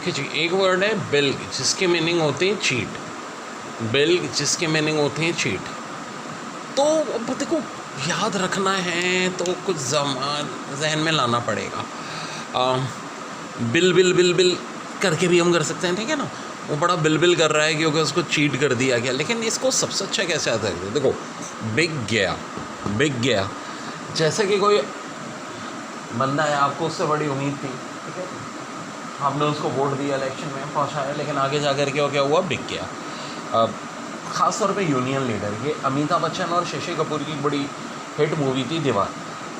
देखिए जी, एक वर्ड है बिल्ग, जिसकी मीनिंग होती है चीट। बिल्ग जिसकी मीनिंग होती है चीट। तो अब देखो, याद रखना है तो कुछ जहन में लाना पड़ेगा। बिल बिल बिल बिल करके भी हम कर सकते हैं, ठीक है ना। वो बड़ा बिल बिल कर रहा है क्योंकि उसको चीट कर दिया गया, लेकिन इसको सबसे अच्छा कैसे याद रखते हैं? देखो, बिक गया, बिक गया, जैसे कि कोई बंदा है, आपको उससे बड़ी उम्मीद थी, ठीक है, आपने उसको वोट दिया, इलेक्शन में पहुंचाया, लेकिन आगे जा कर के क्या हुआ? बिक गया। ख़ास तौर पे यूनियन लीडर, ये अमिताभ बच्चन और शशि कपूर की बड़ी हिट मूवी थी दीवार,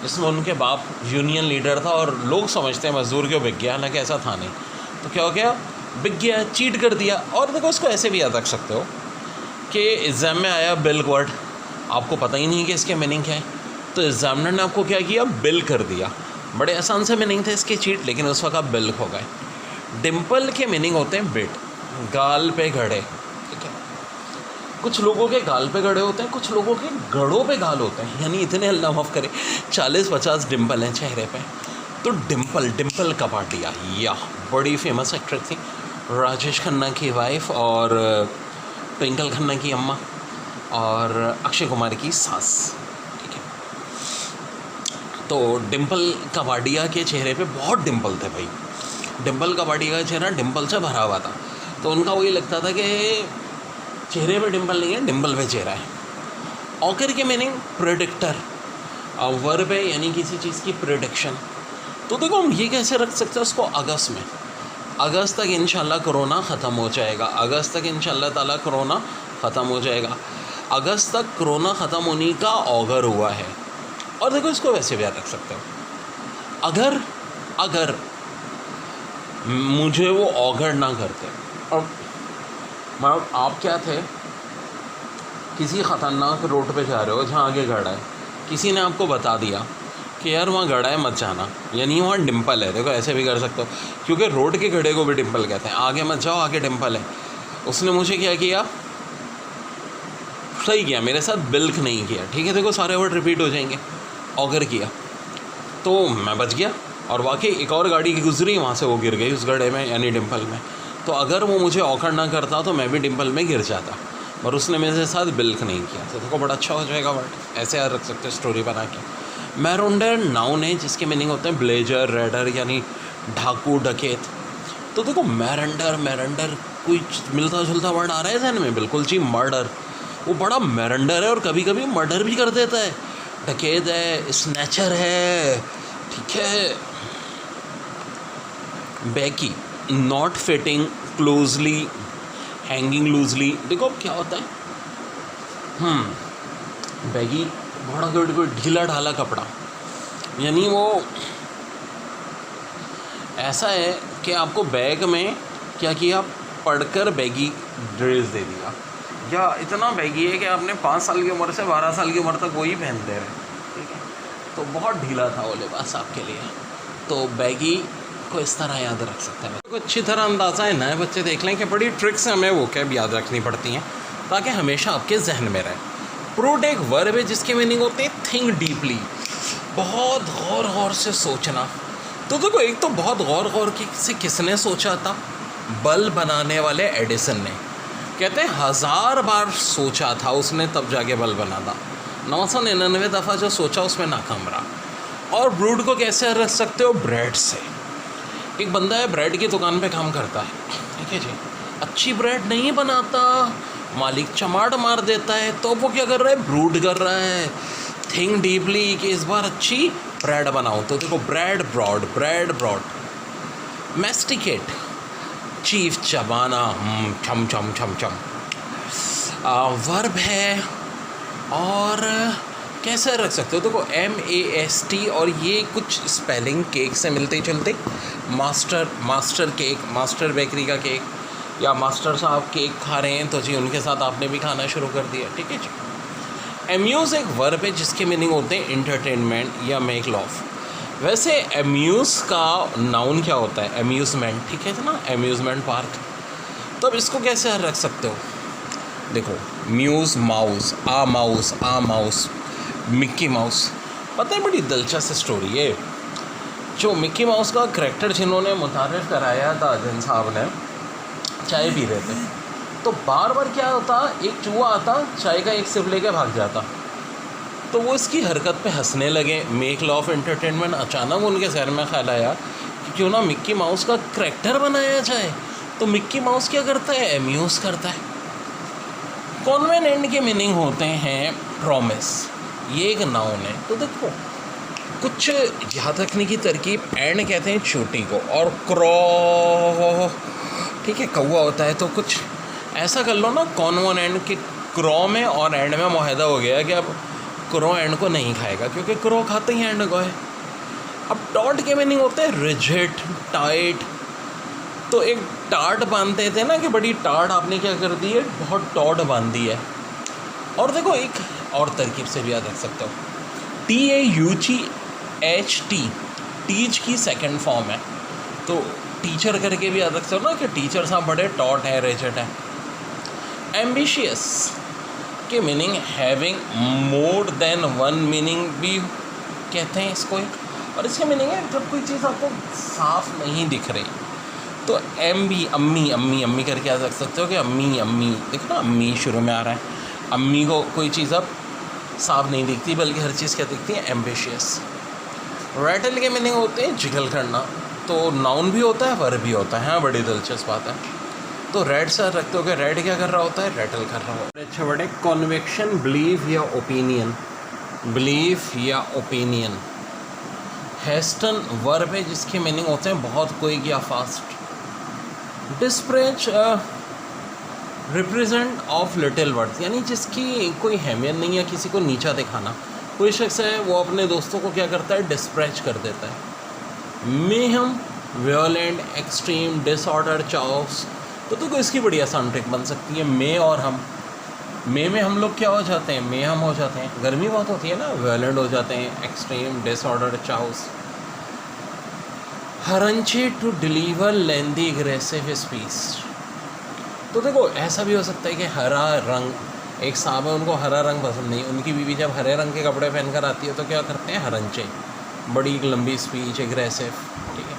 जिसमें उनके बाप यूनियन लीडर था और लोग समझते हैं मजदूर क्यों बिक गया, हालांकि ऐसा था नहीं। तो क्या हो गया? बिक गया, चीट कर दिया। और देखो, इसको ऐसे भी याद रख सकते हो कि एग्ज़ाम में आया बिल वर्ड, आपको पता ही नहीं कि इसके मीनिंग क्या है, तो एग्जामिनर ने आपको क्या किया? बिल कर दिया। बड़े आसान से मीनिंग थे इसके चीट, लेकिन उस वक्त आप बिल हो गए। डिम्पल के मीनिंग होते हैं बिट, गाल पे गड़े, ठीक है। कुछ लोगों के गाल पे गड़े होते हैं, कुछ लोगों के गड़ों पे गाल होते हैं, यानी इतने अल्लाह माफ़ करे 40-50 डिम्पल हैं चेहरे पे। तो डिम्पल कपाडिया, या बड़ी फेमस एक्ट्रेस थी, राजेश खन्ना की वाइफ और ट्विंकल खन्ना की अम्मा और अक्षय कुमार की सास, ठीक है। तो डिम्पल कपाडिया के चेहरे पे बहुत डिम्पल थे भाई। डिम्पल कपाडिया का चेहरा डिम्पल से भरा हुआ था, तो उनका वही लगता था कि चेहरे पे डिम्पल नहीं है, डिम्पल पे चेहरा है। ऑकर के मीनिंग प्रेडिक्टर, वर्ब है, यानी किसी चीज़ की प्रेडिक्शन। तो देखो, हम ये कैसे रख सकते हैं उसको? अगस्त में, अगस्त तक इंशाल्लाह कोरोना ख़त्म हो जाएगा, अगस्त तक इंशाल्लाह ताला कोरोना ख़त्म हो जाएगा। अगस्त तक कोरोना ख़त्म होने का ऑगर हुआ है। और देखो, इसको वैसे भी याद रख सकते हो, अगर मुझे वो ऑगर ना करते, और मतलब आप क्या थे, किसी ख़तरनाक रोड पे जा रहे हो जहाँ आगे गड़ा है, किसी ने आपको बता दिया कि यार वहाँ गड़ा है मत जाना, यानी वहाँ डिम्पल है। देखो, ऐसे भी कर सकते हो, क्योंकि रोड के गड्ढे को भी डिम्पल कहते हैं। आगे मत जाओ, आगे डिम्पल है। उसने मुझे क्या किया? सही किया, मेरे साथ बिल्क नहीं किया, ठीक है। देखो, सारे वर्ड रिपीट हो जाएंगे। ऑगर किया तो मैं बच गया, और वाकई एक और गाड़ी की गुजरी, वहाँ से वो गिर गई उस गड्ढे में, यानी डिम्पल में। तो अगर वो मुझे ऑकर ना करता तो मैं भी डिम्पल में गिर जाता, और उसने मेरे साथ बिल्क नहीं किया। तो देखो, बड़ा अच्छा हो जाएगा वर्ड, ऐसे याद रख सकते हैं स्टोरी बना के। मैरोंडर नाउन है, जिसके मीनिंग होते हैं ब्लेजर, रेडर, यानी डाकू, डकैत। तो देखो, मैरेंडर कोई मिलता जुलता वर्ड आ रहा है जहन में? बिल्कुल जी, मर्डर। वो बड़ा मैरेंडर है और कभी कभी मर्डर भी कर देता है। डकैत है, स्नैचर है, ठीक है। बैकी, not fitting closely, hanging loosely. देखो अब क्या होता है, बैगी बड़ा कोई ढीला ढाला कपड़ा, यानी वो ऐसा है कि आपको बैग में क्या किया? पढ़कर बैगी ड्रेस दे दिया, या इतना बैगी है कि आपने 5 साल की उम्र से 12 साल की उम्र तक वही पहनते रहे, ठीक है। तो बहुत ढीला था वो लिबास आपके लिए। तो बैगी को इस तरह याद रख सकते हैं। तो अच्छी तरह अंदाज़ा है, नए बच्चे देख लें कि बड़ी ट्रिक्स हमें वो कैब याद रखनी पड़ती हैं ताकि हमेशा आपके जहन में रहे। प्रूड एक वर्ब है जिसके मीनिंग होते हैं थिंक डीपली, बहुत गौर से सोचना। तो देखो, एक तो बहुत गौर से किसने सोचा था? बल्ब बनाने वाले एडिसन ने, कहते हैं 1000 बार सोचा था उसने, तब जाके बल्ब बना था। 999 दफ़ा जो सोचा उसमें नाकाम रहा। और ब्रूड को कैसे रख सकते हो? ब्रेड से। एक बंदा है, ब्रेड की दुकान पे काम करता है, ठीक है जी, अच्छी ब्रेड नहीं बनाता, मालिक चमाट मार देता है, तो वो क्या कर रहा है? ब्रूड कर रहा है, थिंक डीपली कि इस बार अच्छी ब्रेड बनाओ। तो देखो, ब्रेड ब्रॉड। मैस्टिकेट, चीफ चबाना, छम छम छम छम, वर्ब है। और कैसे रख सकते हो? देखो, MAST, और ये कुछ स्पेलिंग केक से मिलते चलते। मास्टर केक, मास्टर बेकरी का केक, या मास्टर साहब केक खा रहे हैं तो जी उनके साथ आपने भी खाना शुरू कर दिया, ठीक है जी। एम्यूज़ एक वर्ब है जिसके मीनिंग होते हैं एंटरटेनमेंट या मेक लॉफ। वैसे एम्यूज़ का नाउन क्या होता है? एम्यूज़मेंट, ठीक है ना, एम्यूज़मेंट पार्क। तो अब इसको कैसे रख सकते हो? देखो, म्यूज़ माउस, आ माउस, मिक्की माउस। पता है, बड़ी दिलचस्प स्टोरी है। जो मिक्की माउस का करैक्टर जिन्होंने मुतारिफ कराया था, जिन साहब ने, चाय पी रहे थे, तो बार बार क्या होता, एक चूहा आता, चाय का एक सिप लेके भाग जाता, तो वो इसकी हरकत पे हंसने लगे। मेक लॉ ऑफ एंटरटेनमेंट, अचानक उनके शहर में ख्याल आया कि क्यों ना मिक्की माउस का करैक्टर बनाया जाए। तो मिक्की माउस क्या करता है, एम्यूज़ करता है। कॉन्वेनेंट के मीनिंग होते हैं प्रॉमिस, ये एक नाउन है। तो देखो कुछ याद रखने की तरकीब, एंड कहते हैं चोटी को, और क्रॉ, ठीक है, कौवा होता है। तो कुछ ऐसा कर लो ना, कॉन्वेनेंट के क्रॉ में और एंड में मुआहदा हो गया कि अब क्रो एंड को नहीं खाएगा, क्योंकि क्रो खाते ही एंड को है। अब टॉट के मीनिंग होते हैं रिजिड, टाइट। तो एक टाट बांधते थे ना कि बड़ी टाट आपने क्या कर दी है, बहुत टॉट बांध दी है। और देखो एक और तरकीब से भी याद रख सकते हो, TAUGHT, टीच की सेकंड फॉर्म है। तो टीचर करके भी याद रख सकते हो ना कि टीचर साहब बड़े टॉट है, रिजिड है। एम्बिशियस के meaning having more than one meaning भी कहते हैं इसको एक। और इसका मीनिंग है जब कोई चीज़ आपको साफ नहीं दिख रही, तो एम भी अम्मी, अम्मी अम्मी करके याद रख सकते हो कि अम्मी अम्मी, देखो ना अम्मी शुरू में आ रहा है। अम्मी को कोई चीज़ अब साफ नहीं दिखती, बल्कि हर चीज़ क्या दिखती है, एम्बिशियस। रैटल के मीनिंग होते हैं जिगल करना, तो नाउन भी होता है, वर्ब भी होता है। हाँ, बड़ी दिलचस्प बात है। तो रेड सर रखते हो कि रेड क्या कर रहा होता है, रैटल कर रहा होता है। अच्छा वर्ड है कॉन्विक्शन, बिलीव या ओपिनियन, बिलीव या ओपिनियन। हेस्टन वर्ब है जिसके मीनिंग होते हैं बहुत कोई या फास्ट। डिस्प्रेच रिप्रेजेंट ऑफ लिटिल वर्थ, यानी जिसकी कोई अहमियत नहीं है, किसी को नीचा दिखाना। कोई शख्स है वो अपने दोस्तों को क्या करता है, डिस्प्रेच कर देता है। Mayhem, violent, extreme, disorder, chaos. तो देखो इसकी बड़ी आसान ट्रिक बन सकती है, मे और हम। मे में हम लोग क्या हो जाते हैं, मे हम हो जाते हैं, गर्मी बहुत होती है ना, वायलेंट हो जाते हैं, extreme, disorder, chaos. Harangue, to deliver lengthy aggressive speech. तो देखो ऐसा भी हो सकता है कि हरा रंग, एक साहब है उनको हरा रंग पसंद नहीं, उनकी बीवी जब हरे रंग के कपड़े पहनकर आती है तो क्या करते हैं, हरंचे, बड़ी लंबी स्पीच, एग्रेसिव, ठीक है।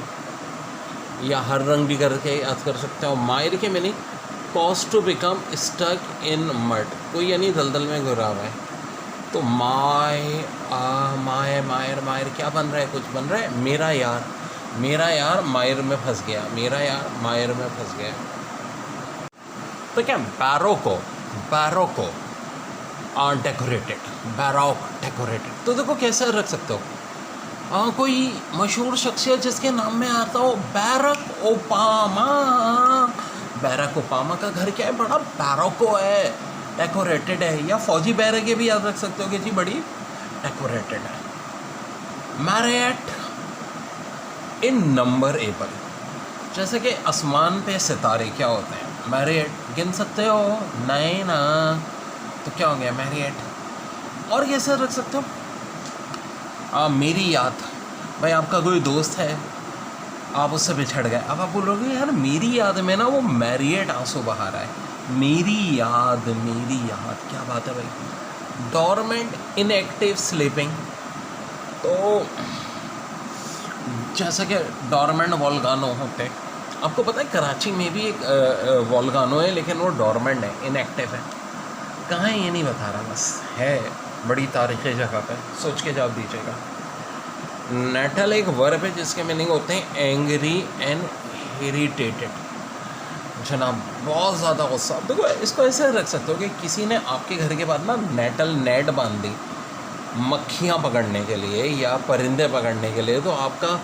या हर रंग भी करके याद कर सकते हो। मायर के meaning cause to become stuck in mud, कोई यानी दलदल में घुरा हुआ है। तो मायर मायर क्या बन रहा है, कुछ बन रहा है, मेरा यार, मेरा यार मायर में फंस गया, मेरा यार मायर में फंस गया। तो क्या बैरोको, बैरोको डेकोरेटेड, बैरोक डेकोरेटेड। तो देखो कैसे रख सकते हो, कोई मशहूर शख्सियत जिसके नाम में आता हो बैरक ओबामा, बैरक ओबामा का घर क्या है, बड़ा बैरोको है, डेकोरेटेड है। या फौजी बैरक के भी याद रख सकते हो कि जी बड़ी डेकोरेटेड है। मैरियट इन नंबर एबल, जैसे कि आसमान पे सितारे क्या होते हैं, मैरियट गिन सकते हो, नहीं ना, तो क्या हो गया, मैरियट। और कैसे रख सकते हो, मेरी याद, भाई आपका कोई दोस्त है, आप उससे बिछड़ गए, अब आप बोलोगे यार मेरी याद में ना वो मैरियट आंसू बहा रहा है, मेरी याद, मेरी याद, क्या बात है भाई। डॉर्मेंट इनएक्टिव स्लीपिंग, तो जैसा कि डॉर्मेंट वोल्गानो होते हैं, आपको पता है कराची में भी एक वोल्गानो है, लेकिन वो डॉर्मेंट है, इनएक्टिव है। कहाँ है ये नहीं बता रहा, बस है बड़ी तारीख़ी जगह पे, सोच के जवाब दीजिएगा। नेटल एक वर्ब है जिसके मीनिंग होते हैं एंग्री एंड इरिटेटेड, जनाब बहुत ज़्यादा गुस्सा। देखो इसको ऐसे रख सकते हो कि किसी ने आपके घर के बाद ना नेटल, नेट बांध दी मक्खियाँ पकड़ने के लिए या परिंदे पकड़ने के लिए, तो आपका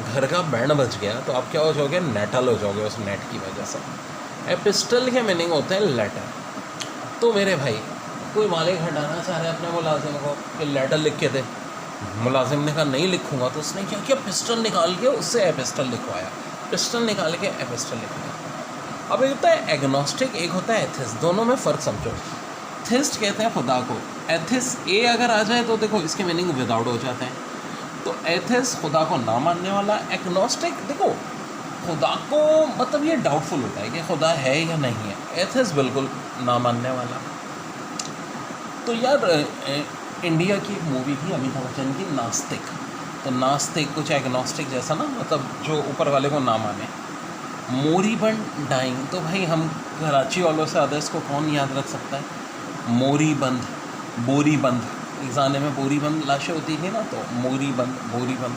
घर का बैंड बच गया, तो आप क्या हो जाओगे, नेटल हो जाओगे उस नेट की वजह से। एपिस्टल के मीनिंग होते हैं लेटर। तो मेरे भाई कोई मालिक हटाना चाह रहे अपने मुलाजिम को कि लेटर लिख के दे, मुलाजिम ने कहा नहीं लिखूंगा, तो उसने क्या किया, पिस्टल निकाल के उससे एपिस्टल लिखवाया, पिस्टल निकाल के एपिस्टल लिखवाया। अब एक होता है एग्नोस्टिक, एक होता है एथिस्ट, दोनों में फ़र्क समझो। थिस्ट कहते हैं खुदा को, एथिस्ट ए अगर आ जाए तो देखो इसके मीनिंग विदाउट हो जाते हैं। तो एथिस्ट खुदा को ना मानने वाला, एग्नोस्टिक देखो खुदा को मतलब ये डाउटफुल होता है कि खुदा है या नहीं है, एथिस्ट बिल्कुल ना मानने वाला। तो यार इंडिया की एक मूवी थी अमिताभ बच्चन की, नास्तिक, तो नास्तिक कुछ एग्नोस्टिक जैसा ना, मतलब जो ऊपर वाले को ना माने। मोरीबंद डाइंग, तो भाई हम कराची वालों से अदर्स को कौन याद रख सकता है। मोरीबंद, बोरीबंद, एक ज़माने में बोरीबंद लाशें होती थी ना, तो मोरीबंद, बोरीबंद।